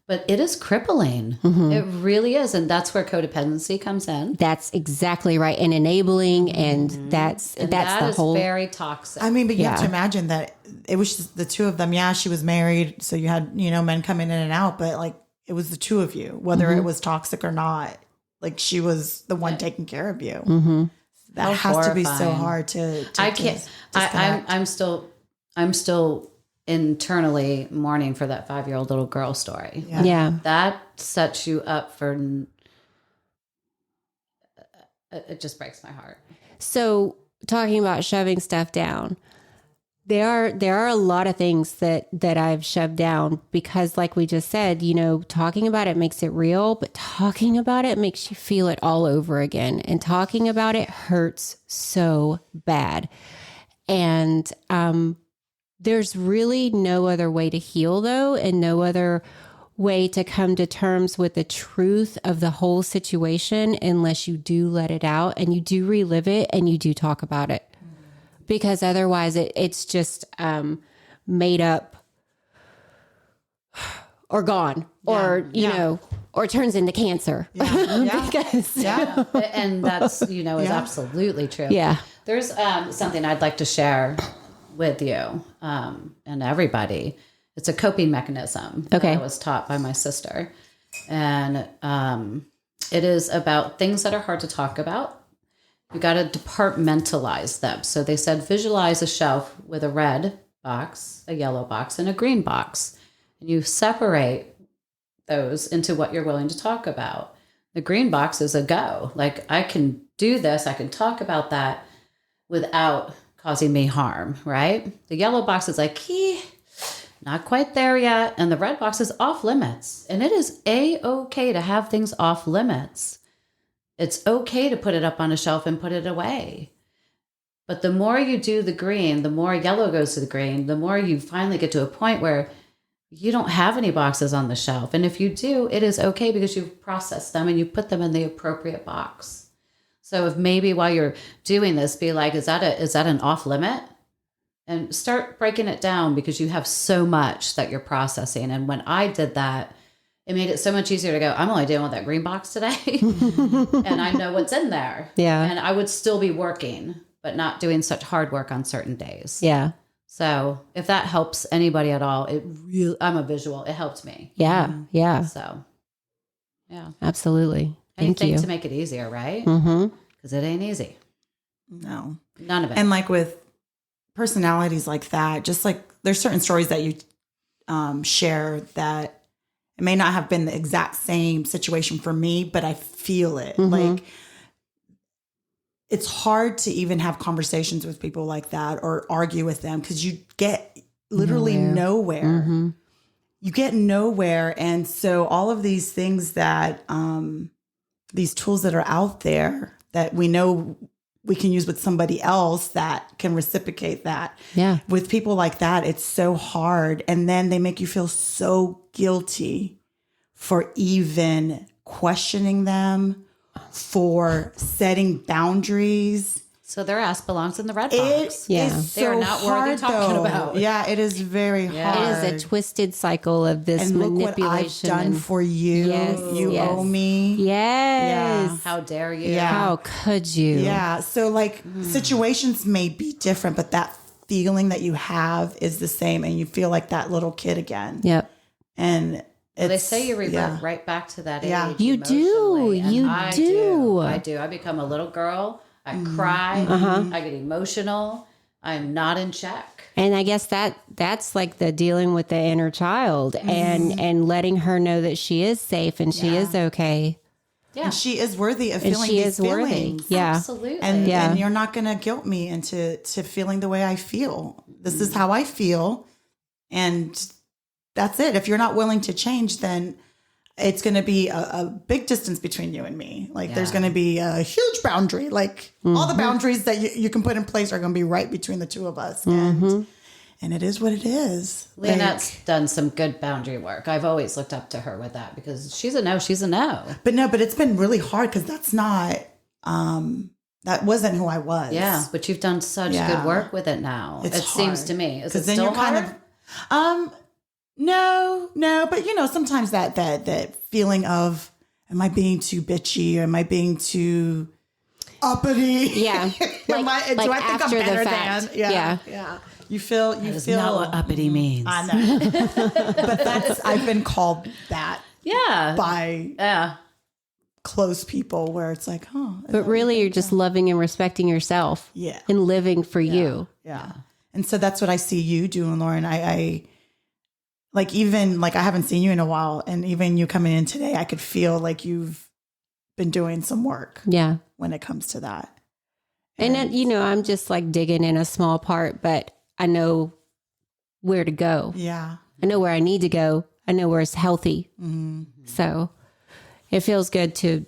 [SPEAKER 2] but it is crippling. It really is. And that's where codependency comes in.
[SPEAKER 3] That's exactly right. And enabling. And that's the whole.
[SPEAKER 2] Very toxic.
[SPEAKER 1] I mean, but you have to imagine that it was just the two of them. Yeah, she was married. So you had, men coming in and out, but like it was the two of you, whether it was toxic or not. Like she was the one taking care of you. That has to be so hard to
[SPEAKER 2] I can't. I'm still internally mourning for that 5-year-old little girl story.
[SPEAKER 3] Yeah.
[SPEAKER 2] That sets you up for. It just breaks my heart.
[SPEAKER 3] So talking about shoving stuff down, there are a lot of things that I've shoved down because, like we just said, talking about it makes it real, but talking about it makes you feel it all over again. And talking about it hurts so bad. And there's really no other way to heal, though, and no other way to come to terms with the truth of the whole situation unless you do let it out and you do relive it and you do talk about it. Because otherwise it's just made up or gone or, or turns into cancer.
[SPEAKER 1] Yeah.
[SPEAKER 2] And that's, is absolutely true.
[SPEAKER 3] Yeah.
[SPEAKER 2] There's something I'd like to share with you and everybody. It's a coping mechanism that I was taught by my sister. And it is about things that are hard to talk about. You got to departmentalize them. So they said, visualize a shelf with a red box, a yellow box, and a green box. And you separate those into what you're willing to talk about. The green box is a go. Like, I can do this. I can talk about that without causing me harm, right? The yellow box is like, not quite there yet. And the red box is off limits. And it is A-okay to have things off limits. It's okay to put it up on a shelf and put it away. But the more you do the green, the more yellow goes to the green, the more you finally get to a point where you don't have any boxes on the shelf. And if you do, it is okay because you've processed them and you put them in the appropriate box. So if maybe while you're doing this, be like, is that an off limit? And start breaking it down because you have so much that you're processing. And when I did that, it made it so much easier to go, I'm only dealing with that green box today. And I know what's in there. Yeah. And I would still be working, but not doing such hard work on certain days.
[SPEAKER 3] Yeah.
[SPEAKER 2] So if that helps anybody at all, I'm a visual. It helped me.
[SPEAKER 3] Yeah. Yeah.
[SPEAKER 2] So, yeah.
[SPEAKER 3] Absolutely. Thank
[SPEAKER 2] Anything
[SPEAKER 3] you.
[SPEAKER 2] to make it easier, right? Because it ain't easy.
[SPEAKER 1] No.
[SPEAKER 2] None of it.
[SPEAKER 1] And like with personalities like that, just like there's certain stories that you share that it may not have been the exact same situation for me, but I feel it. Like it's hard to even have conversations with people like that or argue with them because you get literally nowhere. You get nowhere. And so all of these things that, these tools that are out there that we know we can use with somebody else that can reciprocate that.
[SPEAKER 3] Yeah.
[SPEAKER 1] With people like that, it's so hard. And then they make you feel so guilty for even questioning them, for setting boundaries.
[SPEAKER 2] So their ass belongs in the red box.
[SPEAKER 1] They are not worthy talking about. Yeah, it is very hard.
[SPEAKER 3] It is a twisted cycle of this
[SPEAKER 1] and
[SPEAKER 3] manipulation.
[SPEAKER 1] Look what I've done for you. You owe me.
[SPEAKER 3] Yes.
[SPEAKER 2] Yeah. How dare you?
[SPEAKER 3] Yeah. How could you?
[SPEAKER 1] Yeah. So like situations may be different, but that feeling that you have is the same, and you feel like that little kid again.
[SPEAKER 3] Yep.
[SPEAKER 1] And
[SPEAKER 2] they say you revert right back to that age.
[SPEAKER 3] You do.
[SPEAKER 2] I do. I become a little girl. I cry. I get emotional. I'm not in check.
[SPEAKER 3] And I guess that's like the dealing with the inner child and letting her know that she is safe and she is okay.
[SPEAKER 1] Yeah. And she is worthy of feeling these feelings.
[SPEAKER 3] Yeah.
[SPEAKER 2] Absolutely.
[SPEAKER 1] And you're not going to guilt me into feeling the way I feel. This is how I feel. And that's it. If you're not willing to change, then it's going to be a big distance between you and me. Like there's going to be a huge boundary. Like all the boundaries that you can put in place are going to be right between the two of us. And it is what it is.
[SPEAKER 2] Lyanette's done some good boundary work. I've always looked up to her with that because she's a no. But
[SPEAKER 1] it's been really hard because that's not that wasn't who I was.
[SPEAKER 2] Yeah, but you've done such good work with it now. It seems to me. Is it still hard?
[SPEAKER 1] No, but sometimes that feeling of, am I being too bitchy? Or am I being too uppity?
[SPEAKER 3] Yeah.
[SPEAKER 1] Do I think I'm better than? Yeah. You feel
[SPEAKER 2] not what uppity means.
[SPEAKER 1] I know. But I've been called that.
[SPEAKER 2] Yeah.
[SPEAKER 1] By close people where it's like,
[SPEAKER 3] but really you're just loving and respecting yourself.
[SPEAKER 1] Yeah.
[SPEAKER 3] And living for you.
[SPEAKER 1] Yeah. And so that's what I see you doing, Lauren. I even I haven't seen you in a while, and even you coming in today, I could feel like you've been doing some work.
[SPEAKER 3] Yeah.
[SPEAKER 1] When it comes to that.
[SPEAKER 3] And I'm just like digging in a small part, but I know where to go.
[SPEAKER 1] Yeah.
[SPEAKER 3] I know where I need to go. I know where it's healthy. Mm-hmm. So it feels good to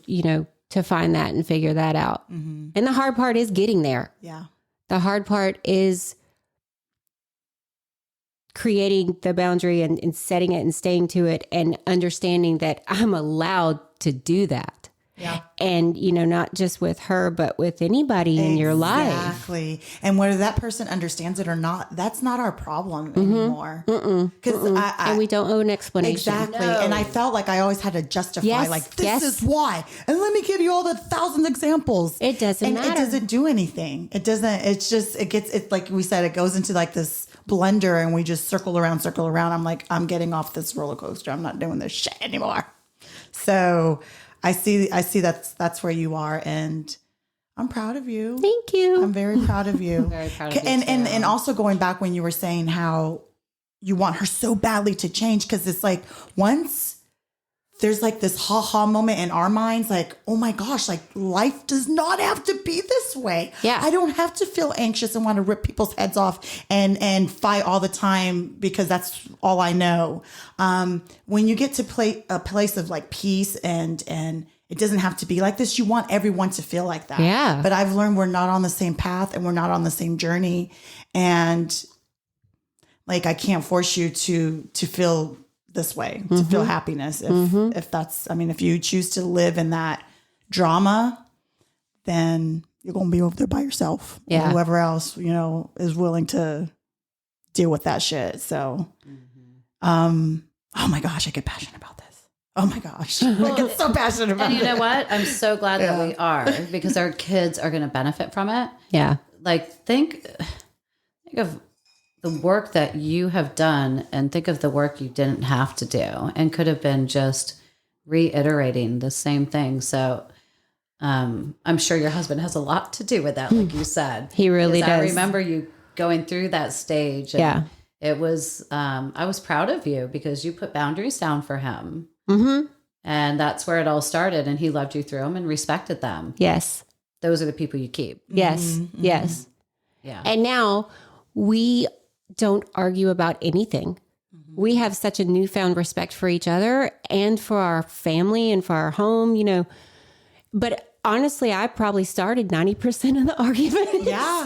[SPEAKER 3] find that and figure that out. Mm-hmm. And the hard part is getting there.
[SPEAKER 1] Yeah.
[SPEAKER 3] The hard part is creating the boundary and setting it and staying to it and understanding that I'm allowed to do that.
[SPEAKER 1] Yeah.
[SPEAKER 3] And, not just with her, but with anybody in your life.
[SPEAKER 1] Exactly. And whether that person understands it or not, that's not our problem anymore. Because
[SPEAKER 3] and we don't owe an explanation.
[SPEAKER 1] Exactly. No. And I felt like I always had to justify, this is why. And let me give you all the 1,000 examples.
[SPEAKER 3] It doesn't matter.
[SPEAKER 1] It doesn't do anything. It doesn't, it's just, it's like we said, it goes into like this blender and we just circle around. I'm like, I'm getting off this roller coaster. I'm not doing this shit anymore. So I see that's where you are, and I'm proud of you.
[SPEAKER 3] Thank you.
[SPEAKER 1] I'm very proud of you.
[SPEAKER 2] Very proud of you.
[SPEAKER 1] And also going back when you were saying how you want her so badly to change, because it's like once there's like this ha-ha moment in our minds, like, oh my gosh, like life does not have to be this way.
[SPEAKER 3] Yeah.
[SPEAKER 1] I don't have to feel anxious and want to rip people's heads off and fight all the time because that's all I know. When you get to a place of like peace and it doesn't have to be like this, you want everyone to feel like that.
[SPEAKER 3] Yeah.
[SPEAKER 1] But I've learned we're not on the same path and we're not on the same journey. And like, I can't force you to feel this way, to feel happiness. If you choose to live in that drama, then you're going to be over there by yourself.
[SPEAKER 3] Yeah.
[SPEAKER 1] And whoever else, is willing to deal with that shit. So, oh my gosh, I get passionate about this. Oh my gosh. I get so passionate about it.
[SPEAKER 2] And you know what? I'm so glad that we are, because our kids are going to benefit from it.
[SPEAKER 3] Yeah.
[SPEAKER 2] Like think of the work that you have done and think of the work you didn't have to do and could have been just reiterating the same thing. So I'm sure your husband has a lot to do with that, like you said.
[SPEAKER 3] He really does.
[SPEAKER 2] I remember you going through that stage. And it was, I was proud of you because you put boundaries down for him. Mm-hmm. And that's where it all started. And he loved you through them and respected them.
[SPEAKER 3] Yes.
[SPEAKER 2] Those are the people you keep.
[SPEAKER 3] Yes.
[SPEAKER 1] Mm-hmm.
[SPEAKER 3] Yes.
[SPEAKER 2] Yeah.
[SPEAKER 3] And now we don't argue about anything. Mm-hmm. We have such a newfound respect for each other and for our family and for our home, but honestly, I probably started 90% of the argument.
[SPEAKER 1] Yeah.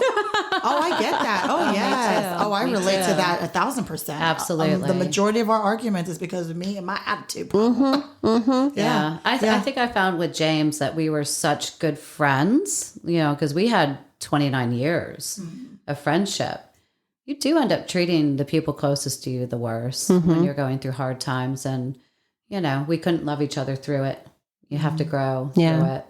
[SPEAKER 1] Oh, I get that. Oh, yes. Oh, I relate to that 1,000%.
[SPEAKER 2] Absolutely.
[SPEAKER 1] The majority of our arguments is because of me and my attitude.
[SPEAKER 3] Mm-hmm. Mm-hmm.
[SPEAKER 2] Yeah. I think I found with James that we were such good friends, because we had 29 years of friendship. You do end up treating the people closest to you the worst when you're going through hard times. And, we couldn't love each other through it. You have to grow through it.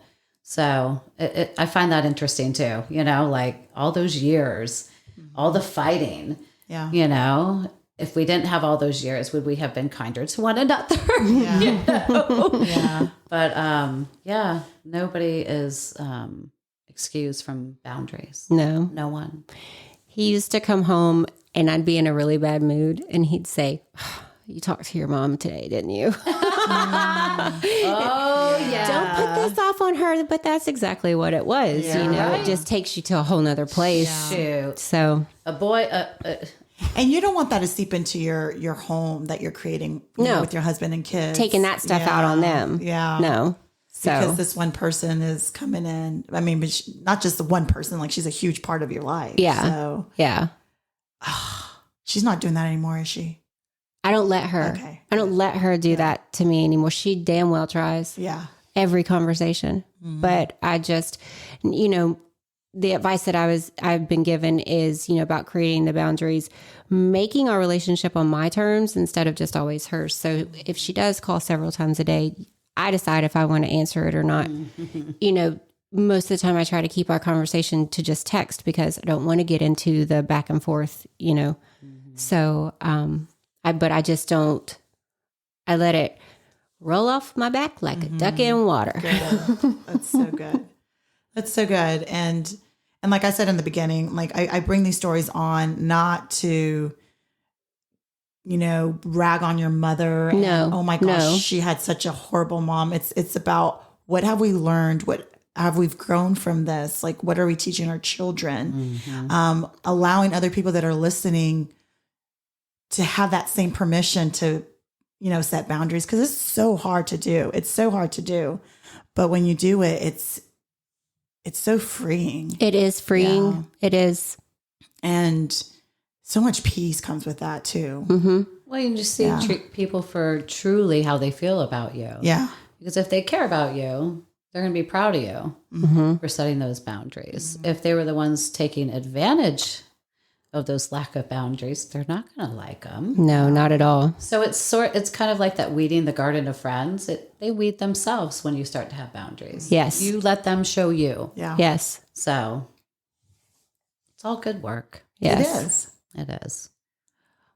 [SPEAKER 2] So I find that interesting too, like all those years, all the fighting, if we didn't have all those years, would we have been kinder to one another?
[SPEAKER 1] Yeah.
[SPEAKER 2] But nobody is excused from boundaries. No one.
[SPEAKER 3] He used to come home and I'd be in a really bad mood and he'd say, you talked to your mom today, didn't you?
[SPEAKER 2] Oh, yeah.
[SPEAKER 3] Don't put this off on her, but that's exactly what it was.
[SPEAKER 2] Right.
[SPEAKER 3] It just takes you to a whole nother place.
[SPEAKER 2] Shoot.
[SPEAKER 3] So
[SPEAKER 2] A boy,
[SPEAKER 1] and you don't want that to seep into your home that you're creating with your husband and kids.
[SPEAKER 3] taking that stuff out on them.
[SPEAKER 1] Yeah.
[SPEAKER 3] No. So
[SPEAKER 1] Because this one person is coming in. I mean, but not just the one person, like she's a huge part of your life.
[SPEAKER 3] Yeah.
[SPEAKER 1] So
[SPEAKER 3] yeah.
[SPEAKER 1] she's not doing that anymore, is she?
[SPEAKER 3] I don't let her.
[SPEAKER 1] Okay.
[SPEAKER 3] I don't let her do that to me anymore. She damn well tries.
[SPEAKER 1] Yeah.
[SPEAKER 3] every conversation. But I just, the advice that I've been given is, about creating the boundaries, making our relationship on my terms instead of just always hers. So if she does call several times a day, I decide if I want to answer it or not. Most of the time I try to keep our conversation to just text because I don't want to get into the back and forth, So, but I just don't, I let it roll off my back like a duck in water.
[SPEAKER 1] Good. That's so good. That's so good. And like I said in the beginning, like I bring these stories on not to, brag on your mother.
[SPEAKER 3] No.
[SPEAKER 1] Oh my gosh, she had such a horrible mom. It's about what have we learned? What have we grown from this? Like, what are we teaching our children? Allowing other people that are listening to have that same permission to, set boundaries. Cause it's so hard to do. It's so hard to do. But when you do it, it's so freeing.
[SPEAKER 3] It is freeing. Yeah. It is.
[SPEAKER 1] And so much peace comes with that too.
[SPEAKER 2] Well, you can just treat people for truly how they feel about you.
[SPEAKER 1] Yeah.
[SPEAKER 2] Because if they care about you, they're going to be proud of you for setting those boundaries. If they were the ones taking advantage of those lack of boundaries, they're not going to like them.
[SPEAKER 3] No, not at all.
[SPEAKER 2] So it's kind of like that weeding the garden of friends. They weed themselves when you start to have boundaries.
[SPEAKER 3] Yes.
[SPEAKER 2] You let them show you.
[SPEAKER 1] Yeah.
[SPEAKER 3] Yes.
[SPEAKER 2] So it's all good work.
[SPEAKER 3] Yes.
[SPEAKER 2] It is.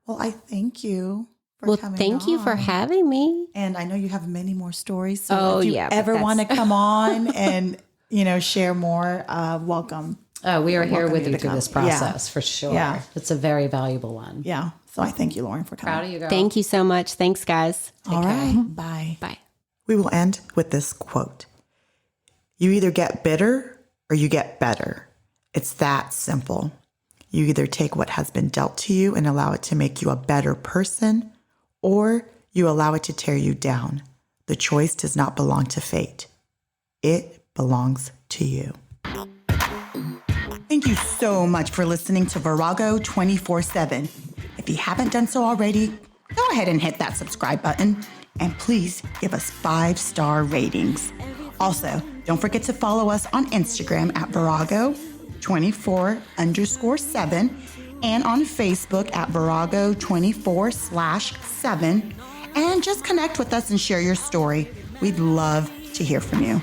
[SPEAKER 1] Well, I thank you for coming
[SPEAKER 3] thank you for having me.
[SPEAKER 1] And I know you have many more stories. So if you ever want to come on and, share more, welcome.
[SPEAKER 2] Oh, we are here with you through this process for sure. Yeah. It's a very valuable one.
[SPEAKER 1] Yeah. So I thank you, Lauren, for coming.
[SPEAKER 2] Proud of you, girl.
[SPEAKER 3] Thank you so much. Thanks, guys.
[SPEAKER 1] All right. Bye.
[SPEAKER 3] Bye.
[SPEAKER 1] We will end with this quote. You either get bitter or you get better. It's that simple. You either take what has been dealt to you and allow it to make you a better person, or you allow it to tear you down. The choice does not belong to fate. It belongs to you. Thank you so much for listening to Virago 24/7. If you haven't done so already, go ahead and hit that subscribe button and please give us 5-star ratings. Also, don't forget to follow us on Instagram at Virago24_7 and on Facebook at Virago24/7, and just connect with us and share your story. We'd love to hear from you.